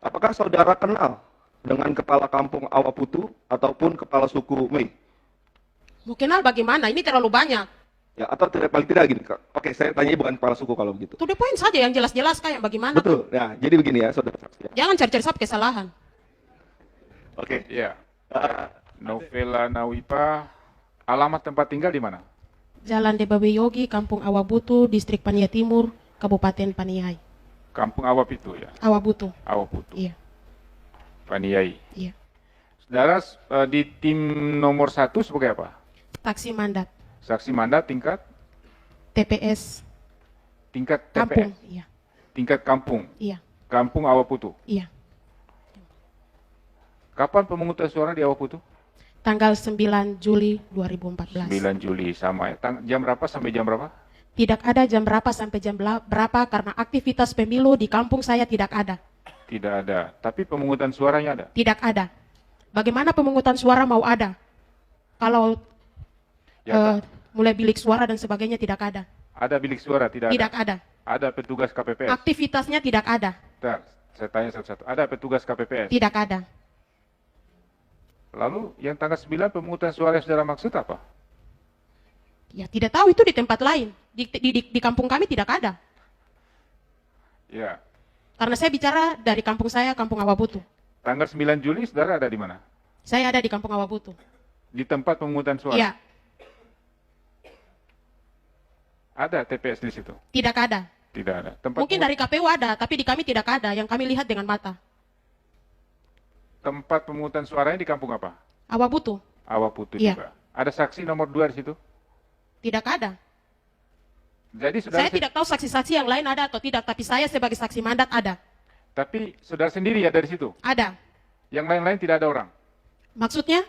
Apakah saudara kenal dengan kepala kampung Awaputu ataupun kepala suku Mei? Mau kenal bagaimana? Ini terlalu banyak. Ya, atau tidak, paling tidak gini, Kak. Oke, saya tanya bukan kepala suku kalau begitu. To the point saja yang jelas-jelas kayak bagaimana. Betul. Nah, jadi begini ya, saudara saksi. Ya. Jangan cari-cari sab kesalahan. Oke. Ya. Novela Nawipa, alamat tempat tinggal di mana? Jalan Debawe Yogi, Kampung Awabutu, Distrik Paniai Timur, Kabupaten Paniai. Kampung Awapitu ya, Awabutu. Awaputu, Iya, Paniai. iya. Saudara di tim nomor 1 sebagai apa? Taksi mandat. Saksi mandat tingkat TPS TPS, Kampung. Iya, tingkat kampung, iya, Kampung Awaputu. iya. Kapan pemungutan suara di Awaputu? Tanggal 9 Juli 2014. 9 Juli sama ya. Jam berapa sampai jam berapa? Tidak ada jam berapa sampai jam berapa karena aktivitas pemilu di kampung saya tidak ada. Tidak ada. Tapi pemungutan suaranya ada. Tidak ada. Bagaimana pemungutan suara mau ada? Kalau Ya, mulai bilik suara dan sebagainya tidak ada. ada bilik suara, tidak ada. Tidak ada. Ada petugas KPPS. Aktivitasnya tidak ada. Bentar, saya tanya satu-satu. Ada petugas KPPS. Tidak ada. Lalu yang tanggal 9 pemungutan suara yang saudara maksud apa? Ya tidak tahu itu di tempat lain. Di kampung kami tidak ada. Ya. Karena saya bicara dari kampung saya, Kampung Awabutu. Tanggal 9 Juli saudara ada di mana? Saya ada di Kampung Awabutu. Di tempat pemungutan suara. Iya, Ada TPS di situ? tidak ada. Tidak ada. Tempat Mungkin dari KPU ada, tapi di kami tidak ada. Yang kami lihat dengan mata. tempat pemungutan suaranya di kampung apa? Awabutu, Awaputu Iya. juga. Ada saksi nomor 2 di situ? tidak ada. Jadi saudara Saya tidak tahu saksi-saksi yang lain ada atau tidak, tapi saya sebagai saksi mandat ada. Tapi saudara sendiri ya dari situ? Ada. Yang lain-lain tidak ada orang? Maksudnya?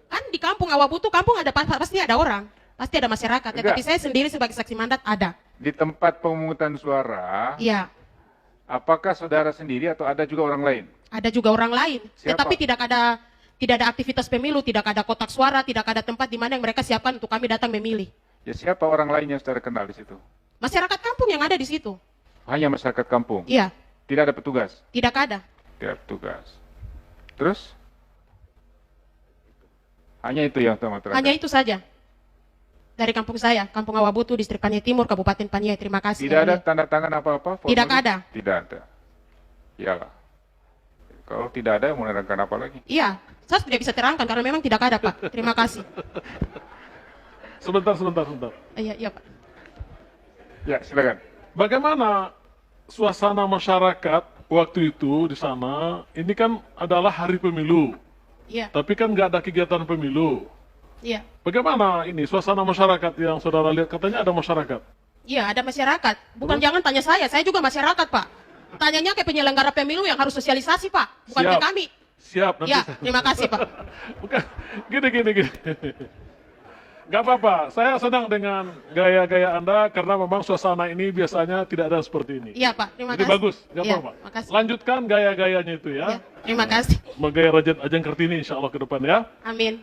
Kan di kampung Awabutu, kampung ada pasti ada orang. Pasti ada masyarakat. Ya, Enggak. tapi saya sendiri sebagai saksi mandat ada. Di tempat pemungutan suara, Iya. apakah saudara sendiri atau ada juga orang lain? Ada juga orang lain. Siapa? Tetapi tidak ada aktivitas pemilu, tidak ada kotak suara, tidak ada tempat di mana yang mereka siapkan untuk kami datang memilih. Ya siapa orang lain yang saudara kenal di situ? Masyarakat kampung yang ada di situ. Hanya masyarakat kampung? Iya, Tidak ada petugas? tidak ada. Tidak ada petugas. Terus? Hanya itu yang terakhir? Hanya itu saja. Dari kampung saya, Kampung Awabutu, Distrik Paniai Timur, Kabupaten Paniai. Terima kasih. Tidak ada tanda tangan apa-apa? Tidak formulir? ada. Tidak ada. Iyalah. Kalau tidak ada, mau menerangkan apa lagi? Iya, saya tidak bisa terangkan karena memang tidak ada, Pak. Terima kasih. Sebentar. Iya, Pak. Ya, silakan. Bagaimana suasana masyarakat waktu itu di sana? Ini kan adalah hari pemilu, Iya, tapi kan nggak ada kegiatan pemilu. iya. Bagaimana ini suasana masyarakat yang saudara lihat? Katanya ada masyarakat. Iya, ada masyarakat. Bukan jangan tanya saya juga masyarakat, Pak. Tanyanya ke penyelenggara pemilu yang harus sosialisasi, Pak. Bukan ke Siap. kami. Siap nanti. Iya, terima kasih, Pak. Bukan, gini. Gak apa-apa, saya senang dengan gaya-gaya Anda karena memang suasana ini biasanya tidak ada seperti ini. Iya, Pak. Terima Jadi kasih. bagus, gak Iya, apa-apa. makasih. Lanjutkan gaya-gayanya itu Iya, ya. terima kasih. Gaya Raden Ajeng Kartini insya Allah ke depan ya. Amin.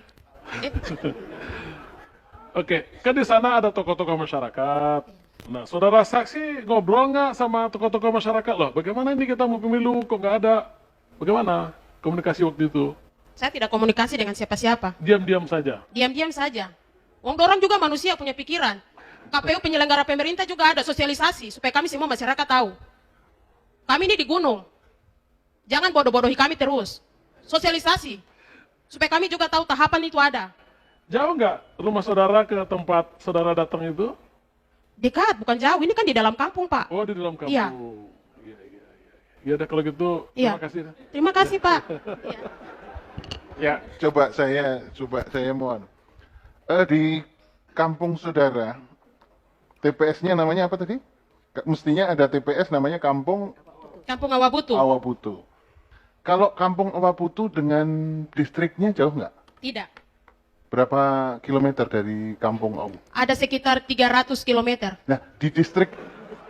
Oke, kan di sana ada tokoh-tokoh masyarakat. Nah, saudara saksi ngobrol nggak sama tokoh-tokoh masyarakat loh? Bagaimana ini kita mau pemilu kok nggak ada? Bagaimana komunikasi waktu itu? Saya tidak komunikasi dengan siapa-siapa. Diam-diam saja. Diam-diam saja. Wong dorong juga manusia punya pikiran. KPU penyelenggara pemerintah juga ada sosialisasi supaya kami semua masyarakat tahu. Kami ini di gunung. Jangan bodoh-bodohi kami terus. Sosialisasi. Supaya kami juga tahu tahapan itu ada. Jauh nggak rumah saudara ke tempat saudara datang itu? Dekat, bukan jauh. Ini kan di dalam kampung, Pak. Oh, di dalam kampung. Iya. Iya, dah kalau gitu. Iya. Terima kasih. Terima kasih, Pak. Iya. Ya, Coba saya mohon. Di kampung saudara, TPS-nya namanya apa tadi? Mestinya ada TPS namanya Kampung Kampung Awabutu. Awaputu. Kalau Kampung Awaputu dengan distriknya jauh nggak? Tidak. Berapa kilometer dari Kampung Awu? Ada sekitar 300 km. Nah, di distrik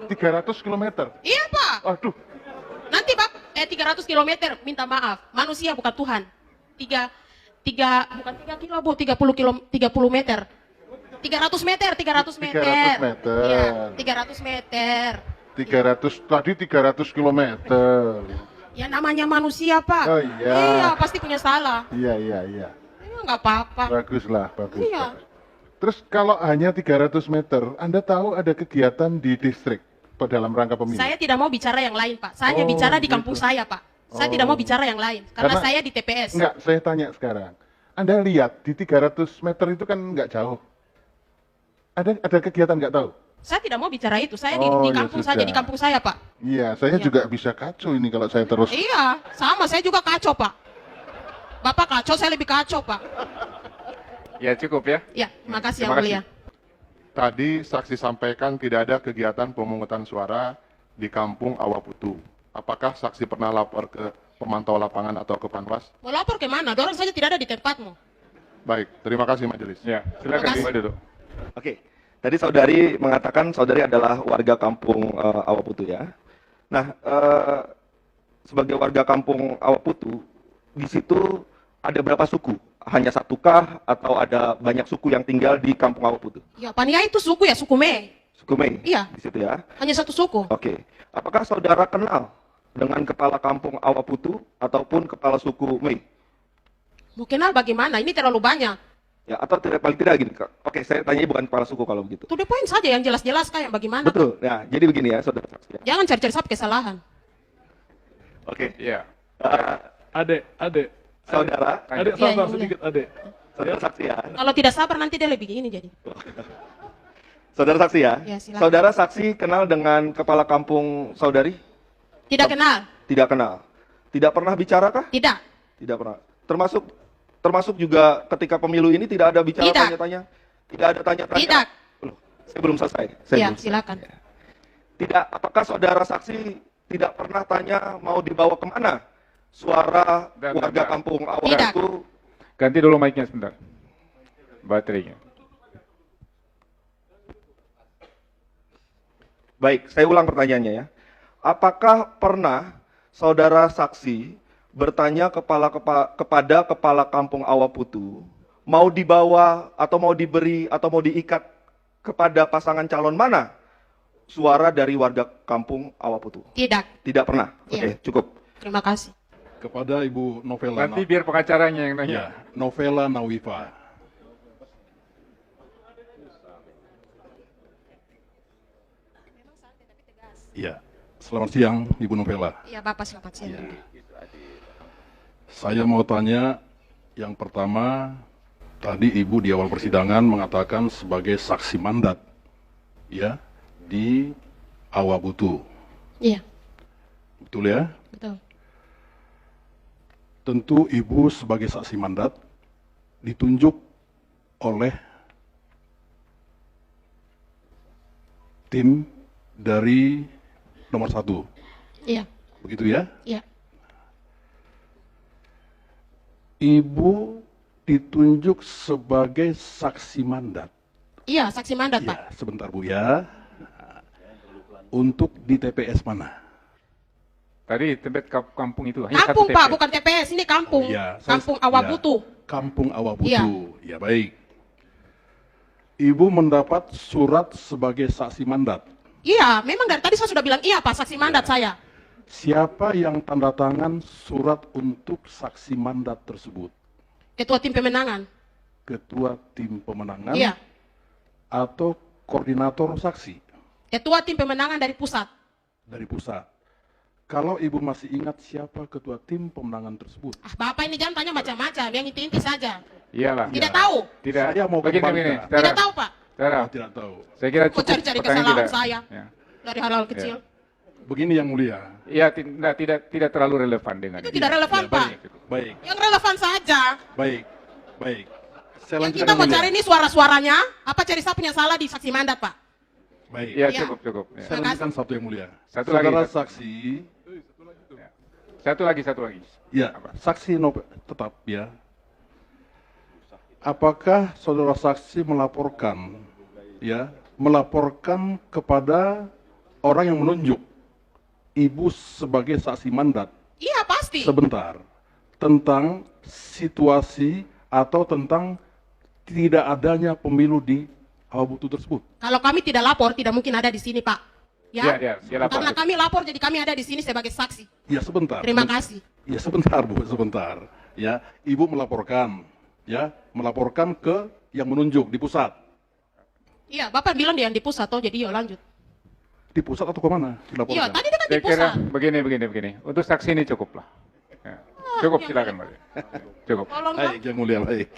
300 kilometer. Iya, Pak. Aduh, Nanti, Pak, 300 km, minta maaf. Manusia bukan Tuhan. Bukan 3 kilo, Bu, 30 meter. 300 meter, 300 meter. 300 meter. Iya, 300 meter. Tadi 300 kilometer. Ya namanya manusia, Pak. Oh, iya. Iya, pasti punya salah. Iya. Ya, nggak apa-apa. Bagus. Iya. Bagus. Terus kalau hanya 300 meter, Anda tahu ada kegiatan di distrik dalam rangka pemilu? Saya tidak mau bicara yang lain, Pak. Saya hanya Oh, bicara di gitu. kampung saya, Pak. Saya tidak mau bicara yang lain. Karena saya di TPS. Enggak, saya tanya sekarang. Anda lihat di 300 meter itu kan nggak jauh. Ada kegiatan nggak tahu? Saya tidak mau bicara itu. Saya di, Oh, di ya kampung saja, sudah. di kampung saya, Pak. Iya, saya juga bisa kacau ini kalau saya terus. Iya, sama. Saya juga kacau, Pak. Bapak kacau, saya lebih kacau, Pak. Ya cukup ya. Ya, makasih Terima yang kasih. mulia. Tadi saksi sampaikan tidak ada kegiatan pemungutan suara di kampung Awaputu. Apakah saksi pernah lapor ke pemantau lapangan atau ke Panwas? Mau lapor ke mana? Dorong saja tidak ada di tempatmu. Baik, terima kasih majelis. Ya, silakan Terima Pak duduk. Oke, tadi saudari mengatakan saudari adalah warga kampung Awaputu ya. Nah, sebagai warga kampung Awaputu, di situ ada berapa suku? Hanya satukah atau ada banyak suku yang tinggal di kampung Awaputu? Ya, Pania itu suku ya, suku Me. Suku Mei? Iya. Di situ ya. Hanya satu suku. Oke. Apakah saudara kenal dengan kepala kampung Awaputu ataupun kepala suku Mei? Mau kenal bagaimana? Ini terlalu banyak. Ya, atau tidak, paling tidak gini, Kak. Oke, saya tanya bukan kepala suku kalau begitu. To the point saja yang jelas-jelas kayak bagaimana. Betul. Nah, jadi begini ya, saudara saksi. Jangan cari-cari satu kesalahan. Oke. Ya. Adek. Saudara, Adek, Iya, sabar yang sedikit, adek. saudara saksi ya. Kalau tidak sabar nanti dia lebih gini jadi. Saudara saksi ya. Ya, silakan. Saudara saksi kenal dengan kepala kampung saudari? Tidak kenal? Tidak kenal. Tidak pernah bicara kah? Tidak. Tidak pernah. Termasuk juga ketika pemilu ini tidak ada bicara Tidak. tanya-tanya. Tidak ada tanya-tanya. Tidak. Loh, saya belum selesai. Ya, belum selesai. silakan. Tidak. Apakah saudara saksi tidak pernah tanya mau dibawa kemana suara warga Bentar. kampung awal Tidak. itu? Ganti dulu mic-nya sebentar. Baterainya. Baik, saya ulang pertanyaannya ya. Apakah pernah saudara saksi bertanya kepada kepala kampung Awaputu mau dibawa atau mau diberi atau mau diikat kepada pasangan calon mana suara dari warga kampung Awaputu? Tidak. Tidak pernah. Iya. Oke, cukup. Terima kasih. Kepada Ibu Novela. Nanti biar pengacaranya yang nanya. Ya, Novela Nawifa. Ya, selamat siang Ibu Novela. Iya, Bapak selamat siang. Ya. Saya mau tanya, yang pertama, tadi Ibu di awal persidangan mengatakan sebagai saksi mandat, ya, di Awabutu. Iya, Betul ya? betul. Tentu Ibu sebagai saksi mandat ditunjuk oleh tim dari nomor 1. Iya, Begitu ya? iya. Ibu ditunjuk sebagai saksi mandat. Iya, saksi mandat, Pak. Ya, sebentar Bu ya. Untuk di TPS mana? Tadi tempat kampung itu hanya Kampung, satu Pak, TPS. bukan TPS. Ini kampung. Iya, Kampung Awabutu. Kampung Awabutu. Iya. Ya, baik. Ibu mendapat surat sebagai saksi mandat. Iya, memang dari tadi saya sudah bilang iya, Pak, saksi mandat saya. Siapa yang tanda tangan surat untuk saksi mandat tersebut? Ketua tim pemenangan. Ketua tim pemenangan Iya. atau koordinator saksi Ketua tim pemenangan dari pusat. dari pusat? Kalau Ibu masih ingat siapa ketua tim pemenangan tersebut? Ah, Bapak ini jangan tanya macam-macam, yang inti-inti saja. Iyalah. Tidak tahu. Tidak. Saya mau begini, kembalikan. begini. Tidak tahu, Pak. Saudara, Oh, tidak tahu. saya kira Kok cukup cari-cari pertanyaan kesalahan tidak. saya Ya. dari hal-hal kecil. Begini yang mulia. Iya, tidak terlalu relevan dengan Itu ini. tidak relevan, Ya, Pak. Baik, Yang relevan saja. baik. Saya Yang lanjutkan kita mau yang mulia. cari ini suara-suaranya, apa cari saya punya salah di saksi mandat, Pak? Baik. Iya, Iya. cukup. Ya. Saya lanjutkan satu yang mulia. Satu Saudara lagi. saksi, Satu lagi. ya, saksi tetap ya. Apakah saudara saksi melaporkan kepada orang yang menunjuk Ibu sebagai saksi mandat Iya, pasti. sebentar tentang situasi atau tentang tidak adanya pemilu di Awabutu tersebut? Kalau kami tidak lapor, tidak mungkin ada di sini, Pak. Ya, Ya, silakan. karena kami lapor, jadi kami ada di sini sebagai saksi. Ya sebentar. Terima kasih. Ya sebentar Bu, sebentar. Ya, Ibu melaporkan, ya, melaporkan ke yang menunjuk di pusat. Iya, Bapak bilang dia yang di pusat, toh jadi yuk lanjut. Di pusat atau kemana? Iya, Dilaporkan. tadi dia kan di Saya kira pusat. begini. Untuk saksi ini cukup lah. Ya. Cukup, silakan, Mbak. Cukup. Tolong, Baik, yang mulia, baik.